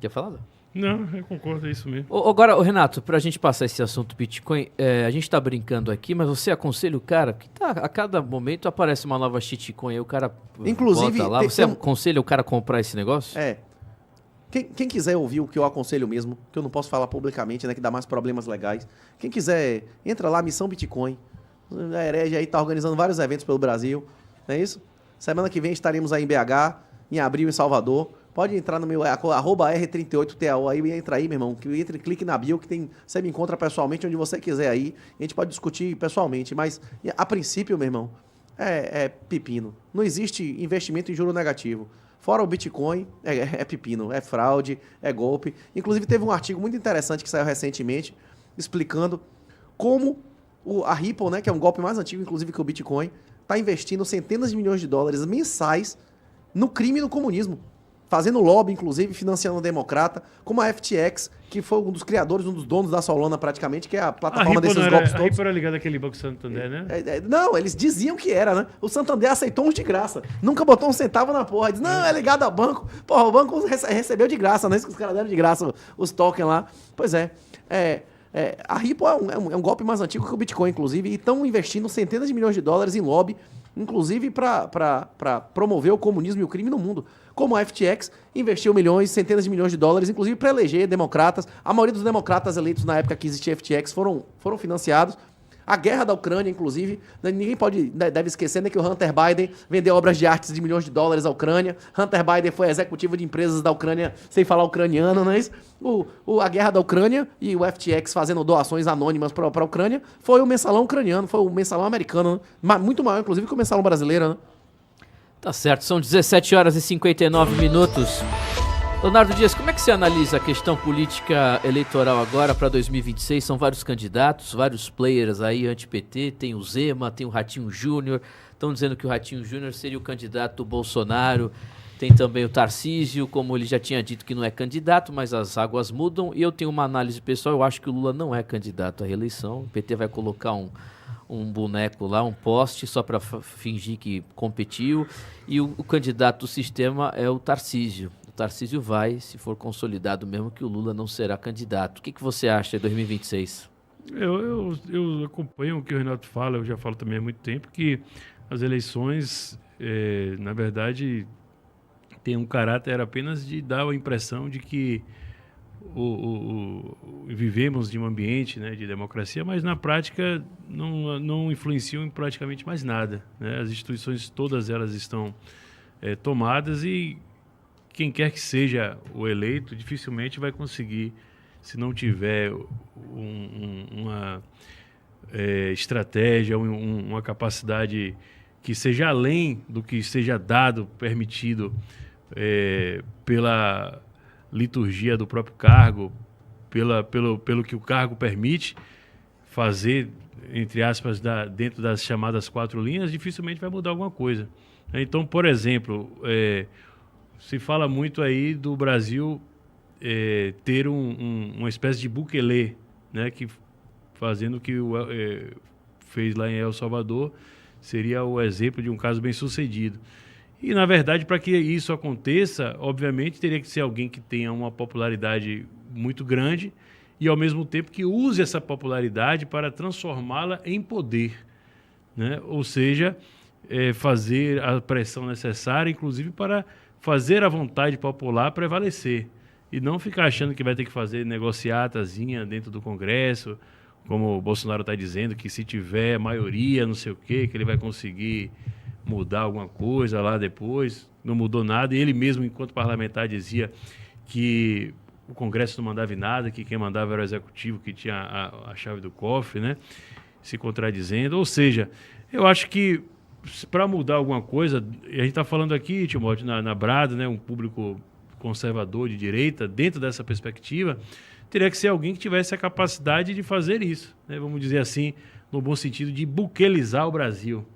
Quer falar? Não, eu concordo, é isso mesmo. Agora, Renato, pra gente passar esse assunto Bitcoin, a gente tá brincando aqui, mas você aconselha o cara, que a cada momento aparece uma nova shitcoin, aí o cara Inclusive, bota lá, você aconselha o cara a comprar esse negócio? Quem quiser ouvir o que eu aconselho mesmo, que eu não posso falar publicamente, né, que dá mais problemas legais. Quem quiser, entra lá, Missão Bitcoin. A Herege aí tá organizando vários eventos pelo Brasil, não é isso? Semana que vem estaremos aí em BH, em abril em Salvador. Pode entrar no meu @R38TAO aí, entra aí, meu irmão. Clique na bio que você me encontra pessoalmente onde você quiser aí. A gente pode discutir pessoalmente, mas a princípio, meu irmão, é pepino. Não existe investimento em juro negativo. Fora o Bitcoin, é pepino, é fraude, é golpe. Inclusive teve um artigo muito interessante que saiu recentemente explicando como a Ripple, né, que é um golpe mais antigo, inclusive, que o Bitcoin, está investindo centenas de milhões de dólares mensais no crime e no comunismo. Fazendo lobby, inclusive, financiando o democrata, como a FTX, que foi um dos criadores, um dos donos da Solana, praticamente, que é a plataforma desses golpes todos. A Ripple era ligada àquele Banco Santander, né? Não, eles diziam que era, né? O Santander aceitou uns de graça. Nunca botou um centavo na porra. Diz, não, é ligado ao banco. Porra, o banco recebeu de graça, né? Isso que os caras deram de graça, os tokens lá. Pois é. A Ripple é um golpe mais antigo que o Bitcoin, inclusive, e estão investindo centenas de milhões de dólares em lobby, inclusive para promover o comunismo e o crime no mundo. Como a FTX investiu milhões, centenas de milhões de dólares, inclusive para eleger democratas. A maioria dos democratas eleitos na época que existia FTX foram financiados. A guerra da Ucrânia, inclusive, ninguém deve esquecer, né, que o Hunter Biden vendeu obras de artes de milhões de dólares à Ucrânia. Hunter Biden foi executivo de empresas da Ucrânia sem falar ucraniano, não é isso? A guerra da Ucrânia e o FTX fazendo doações anônimas para a Ucrânia foi o mensalão ucraniano, foi o mensalão americano, né? Muito maior, inclusive, que o mensalão brasileiro, né? Tá certo, são 17 horas e 59 minutos. Leonardo Dias, como é que você analisa a questão política eleitoral agora para 2026? São vários candidatos, vários players aí anti-PT, tem o Zema, tem o Ratinho Júnior, estão dizendo que o Ratinho Júnior seria o candidato do Bolsonaro, tem também o Tarcísio, como ele já tinha dito que não é candidato, mas as águas mudam, e eu tenho uma análise pessoal, eu acho que o Lula não é candidato à reeleição, o PT vai colocar um boneco lá, um poste, só para fingir que competiu, e o candidato do sistema é o Tarcísio. O Tarcísio vai, se for consolidado mesmo, que o Lula não será candidato. O que você acha de 2026? Eu acompanho o que o Renato fala, eu já falo também há muito tempo, que as eleições, na verdade, têm um caráter apenas de dar a impressão de que vivemos de um ambiente, né, de democracia, mas na prática não influenciam em praticamente mais nada, né? As instituições, todas elas estão tomadas e quem quer que seja o eleito dificilmente vai conseguir, se não tiver uma estratégia, uma capacidade que seja além do que seja dado, permitido pela liturgia do próprio cargo, pelo que o cargo permite fazer, entre aspas, dentro das chamadas 4 linhas, dificilmente vai mudar alguma coisa. Então, por exemplo, se fala muito aí do Brasil ter uma espécie de Bukele, né, que fazendo o que fez lá em El Salvador, seria o exemplo de um caso bem sucedido. E, na verdade, para que isso aconteça, obviamente, teria que ser alguém que tenha uma popularidade muito grande e, ao mesmo tempo, que use essa popularidade para transformá-la em poder, né? Ou seja, fazer a pressão necessária, inclusive, para fazer a vontade popular prevalecer. E não ficar achando que vai ter que fazer negociatazinha dentro do Congresso, como o Bolsonaro está dizendo, que se tiver maioria, não sei o quê, que ele vai conseguir mudar alguma coisa lá depois. Não mudou nada. E ele mesmo, enquanto parlamentar, dizia que o Congresso não mandava em nada, que quem mandava era o Executivo, que tinha a chave do cofre, né? Se contradizendo. Ou seja, eu acho que para mudar alguma coisa, e a gente está falando aqui, Timóteo, na Brada, né, um público conservador de direita, dentro dessa perspectiva, teria que ser alguém que tivesse a capacidade de fazer isso, né? Vamos dizer assim, no bom sentido de buquelizar o Brasil,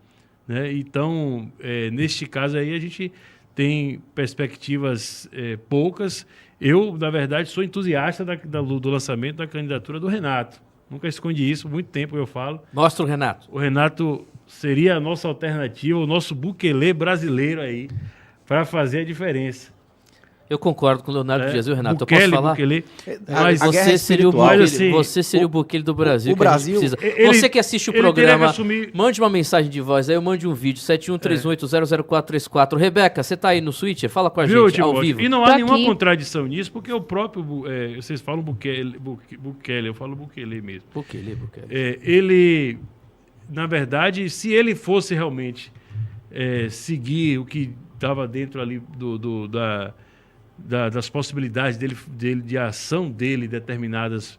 né? Então, neste caso aí, a gente tem perspectivas poucas. Eu, na verdade, sou entusiasta do lançamento da candidatura do Renato. Nunca escondi isso, muito tempo eu falo. Mostra o Renato. O Renato seria a nossa alternativa, o nosso Bukele brasileiro aí, para fazer a diferença. Eu concordo com o Leonardo Dias, viu, Renato? Bukele, eu posso falar? Bukele, mas você seria o espiritual. Bukele, Assim, você seria o Bukele do Brasil. o Brasil- que a gente precisa. Você que assiste o ele teria programa, que assumir- mande uma mensagem de voz aí, eu mande um vídeo, 7138000434. Rebeca, você tá aí no Switcher? Fala com a Viu, gente, ao Timóteo? vivo. E não Tô há nenhuma aqui. contradição nisso, porque o próprio... vocês falam Bukele, eu falo Bukele mesmo. Bukele. Ele, na verdade, se ele fosse realmente seguir o que estava dentro ali das possibilidades dele, de ação dele determinadas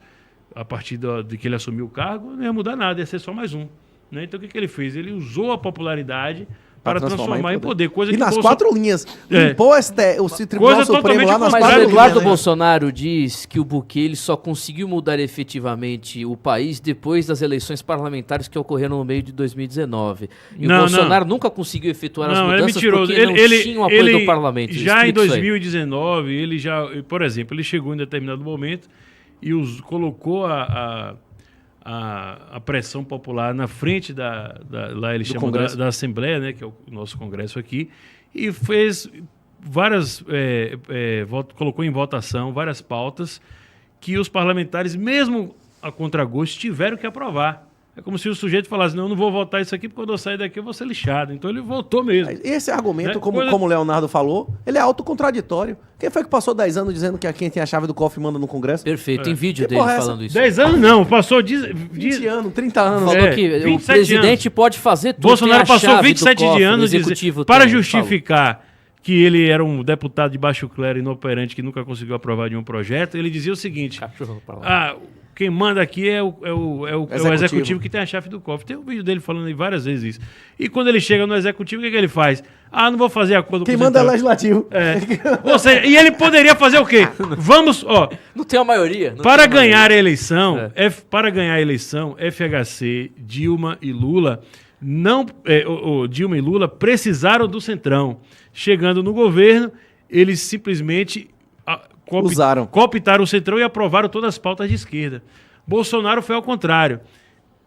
a partir de que ele assumiu o cargo, não ia mudar nada, ia ser só mais um. Né? Então o que ele fez? Ele usou a popularidade para transformar em poder. Coisa E que nas Bolsonaro- 4 linhas. É. Limpou o Tribunal Coisa Supremo totalmente lá nas Mas 4 o linhas. Eduardo né? Bolsonaro diz que o Bukele só conseguiu mudar efetivamente o país depois das eleições parlamentares que ocorreram no meio de 2019. E Não, o Bolsonaro nunca conseguiu efetuar as Não, ele é mudanças mentiroso. porque não tinha o apoio do parlamento. Já em Explica isso aí. 2019, ele já, por exemplo, ele chegou em determinado momento e colocou a pressão popular na frente lá eles chamam da Assembleia, né, que é o nosso Congresso aqui, e fez várias, colocou em votação várias pautas que os parlamentares, mesmo a contragosto, tiveram que aprovar. É como se o sujeito falasse, não, eu não vou votar isso aqui porque quando eu sair daqui eu vou ser lixado. Então ele votou mesmo. Esse argumento, Né? como o Leonardo falou, ele é autocontraditório. Quem foi que passou 10 anos dizendo que quem tem a chave do cofre manda no Congresso? Perfeito, tem vídeo Que dele porra é essa? falando isso. 10 anos não, passou 20 anos, 30 anos. Falou É, que o 27 presidente pode fazer tudo. Bolsonaro tem a passou chave do 27 cofre, de o anos executivo para tem, justificar que ele era um deputado de baixo clero inoperante que nunca conseguiu aprovar nenhum projeto. Ele dizia o seguinte: Cachorro pra lá. quem manda aqui é o executivo que tem a chave do cofre. Tem um vídeo dele falando aí várias vezes isso. E quando ele chega no executivo, o que ele faz? Não vou fazer acordo Quem com o manda é o Centrão. legislativo. Ou seja, e ele poderia fazer o quê? Vamos, Não tem a maioria. para ganhar a eleição, FHC, Dilma e Lula Dilma e Lula precisaram do Centrão. Chegando no governo, eles simplesmente cooptaram o Centrão e aprovaram todas as pautas de esquerda. Bolsonaro foi ao contrário.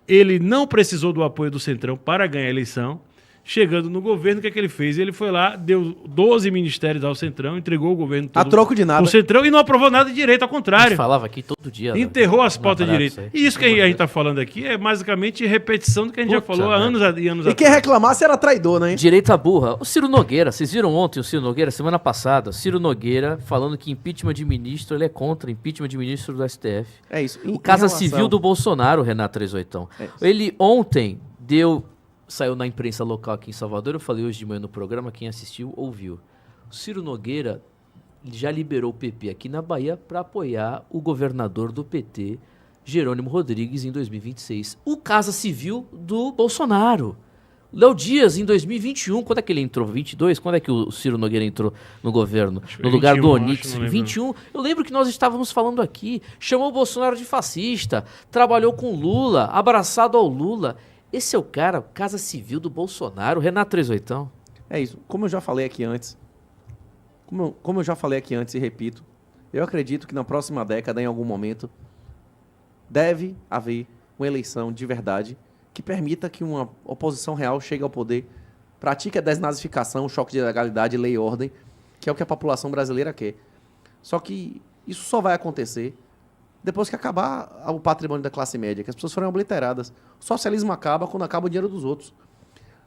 Ele não precisou do apoio do Centrão para ganhar a eleição. Chegando no governo, o que ele fez? Ele foi lá, deu 12 ministérios ao Centrão, entregou o governo todo A troco de nada. o Centrão e não aprovou nada de direito, ao A gente contrário. falava aqui todo dia. Enterrou as no pautas de aparato direito. isso aí. E isso que a gente está falando aqui é basicamente repetição do que a gente já Puta falou há merda. anos e anos E quem atrás. reclamasse era traidor, né? Direita burra. O Ciro Nogueira, vocês viram ontem o Ciro Nogueira, semana passada, o Ciro Nogueira falando que impeachment de ministro, ele é contra impeachment de ministro do STF. É isso. O Casa Civil do Bolsonaro, Renato 38. Ele ontem saiu na imprensa local aqui em Salvador, eu falei hoje de manhã no programa, quem assistiu ouviu. O Ciro Nogueira já liberou o PP aqui na Bahia para apoiar o governador do PT, Jerônimo Rodrigues, em 2026. O Casa Civil do Bolsonaro. Léo Dias, em 2021, quando é que ele entrou? 22? Quando é que o Ciro Nogueira entrou no governo? Acho que No foi lugar 21, do acho, Onix? não lembro. 21. Eu lembro que nós estávamos falando aqui. Chamou o Bolsonaro de fascista, trabalhou com Lula, abraçado ao Lula. Esse é o cara, Casa Civil do Bolsonaro, Renato 38. É isso. Como eu já falei aqui antes, e repito, eu acredito que na próxima década, em algum momento, deve haver uma eleição de verdade que permita que uma oposição real chegue ao poder, pratique a desnazificação, choque de legalidade, lei e ordem, que é o que a população brasileira quer. Só que isso só vai acontecer depois que acabar o patrimônio da classe média, que as pessoas forem obliteradas. O socialismo acaba quando acaba o dinheiro dos outros.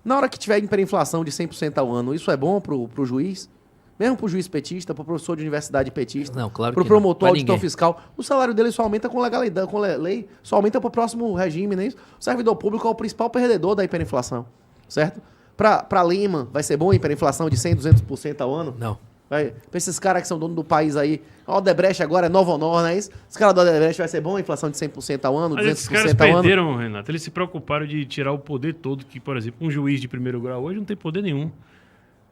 Na hora que tiver hiperinflação de 100% ao ano, isso é bom pro juiz? Mesmo pro juiz petista, pro professor de universidade petista, Não, claro pro que promotor, não. Pra auditor ninguém. fiscal, o salário dele só aumenta com legalidade, com lei, só aumenta pro próximo regime, né? O servidor público é o principal perdedor da hiperinflação, certo? Pra Lima, vai ser bom a hiperinflação de 100%, 200% ao ano? Não. Pra esses caras que são donos do país aí, a Odebrecht agora é Novo Honor, não é isso? Os caras da Odebrecht vai ser bom a inflação de 100% ao ano, Mas 200% esses caras ao ano? perderam, Renato. Eles se preocuparam de tirar o poder todo, que, por exemplo, um juiz de primeiro grau hoje não tem poder nenhum.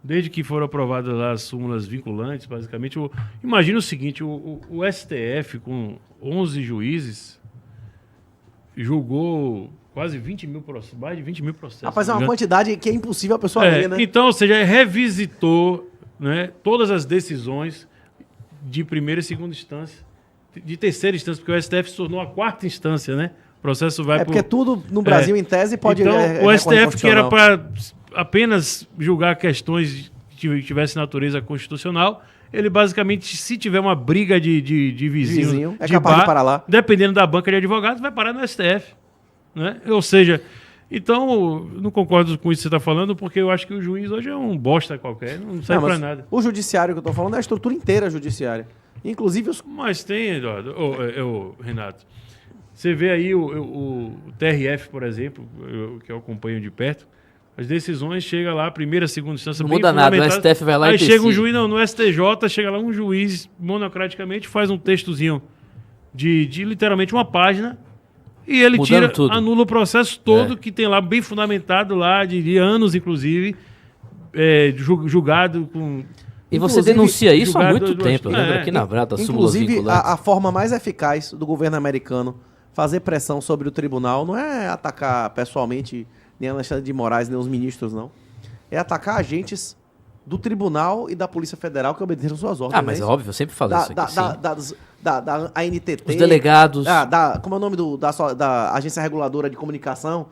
Desde que foram aprovadas lá as súmulas vinculantes, basicamente. Imagina o seguinte, o STF, com 11 juízes, julgou quase 20 mil processos, mais de 20 mil processos. Rapaz, é uma quantidade que é impossível a pessoa ler, né? Então, ou seja, revisitou, né, todas as decisões de primeira e segunda instância, de terceira instância, porque o STF se tornou a quarta instância, né? O processo vai Porque tudo no Brasil, em tese, pode... Então, o STF, que era constitucional. para apenas julgar questões que tivessem natureza constitucional, ele basicamente, se tiver uma briga de vizinho é de capaz de bar, parar lá. dependendo da banca de advogados, vai parar no STF. Né? Ou seja, então, não concordo com isso que você está falando, porque eu acho que o juiz hoje é um bosta qualquer, não serve para nada. O judiciário que eu estou falando é a estrutura inteira judiciária. Inclusive os... Mas tem, Eduardo, Renato, você vê aí o TRF, por exemplo, que eu acompanho de perto, as decisões chegam lá, primeira, segunda instância, não muda nada, o STF vai lá aí e chega um decide. juiz, não, no STJ, chega lá um juiz, monocraticamente, faz um textozinho de literalmente uma página, e ele anula o processo todo que tem lá, bem fundamentado lá, de anos, inclusive, julgado com... E você denuncia isso há muito tempo, eu lembro aqui na Brata, inclusive, a forma mais eficaz do governo americano fazer pressão sobre o tribunal não é atacar pessoalmente nem a Alexandre de Moraes, nem os ministros, não. É atacar agentes do tribunal e da Polícia Federal que obedeceram suas ordens. Ah, mas é óbvio, eu sempre falei isso aqui. Da ANTT. Os delegados. Como é o nome da Agência Reguladora de Comunicação?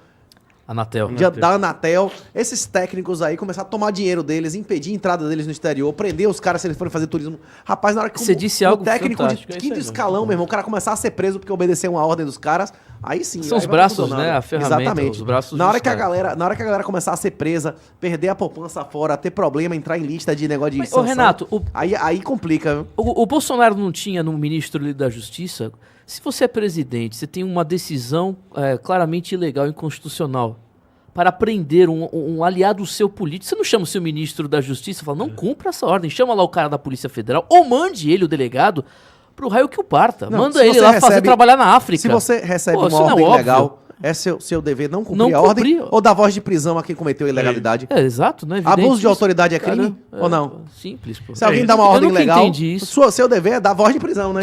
Anatel. Da Anatel. Esses técnicos aí começaram a tomar dinheiro deles, impedir a entrada deles no exterior, prender os caras se eles forem fazer turismo. Rapaz, na hora que você disse algo técnico de quinto escalão, meu irmão, o cara começar a ser preso porque obedeceu uma ordem dos caras, aí sim. São os braços, né? A ferramenta, exatamente. Os braços na hora que a galera começar a ser presa, perder a poupança fora, ter problema, entrar em lista de negócio de sanção, Renato, aí complica. O Bolsonaro não tinha no ministro da Justiça? Se você é presidente, você tem uma decisão claramente ilegal e inconstitucional para prender um aliado seu político, você não chama o seu ministro da Justiça e fala, não cumpra essa ordem, chama lá o cara da Polícia Federal, ou mande ele, o delegado, pro raio que o parta. Manda ele lá fazer trabalhar na África. Se você recebe uma ordem ilegal, é seu dever não cumprir a ordem ou dar voz de prisão a quem cometeu ilegalidade. Exato, não é evidente. Abuso de autoridade é crime ou não? Simples, pô. Se alguém dá uma ordem ilegal, entendi isso. Seu dever é dar voz de prisão, né?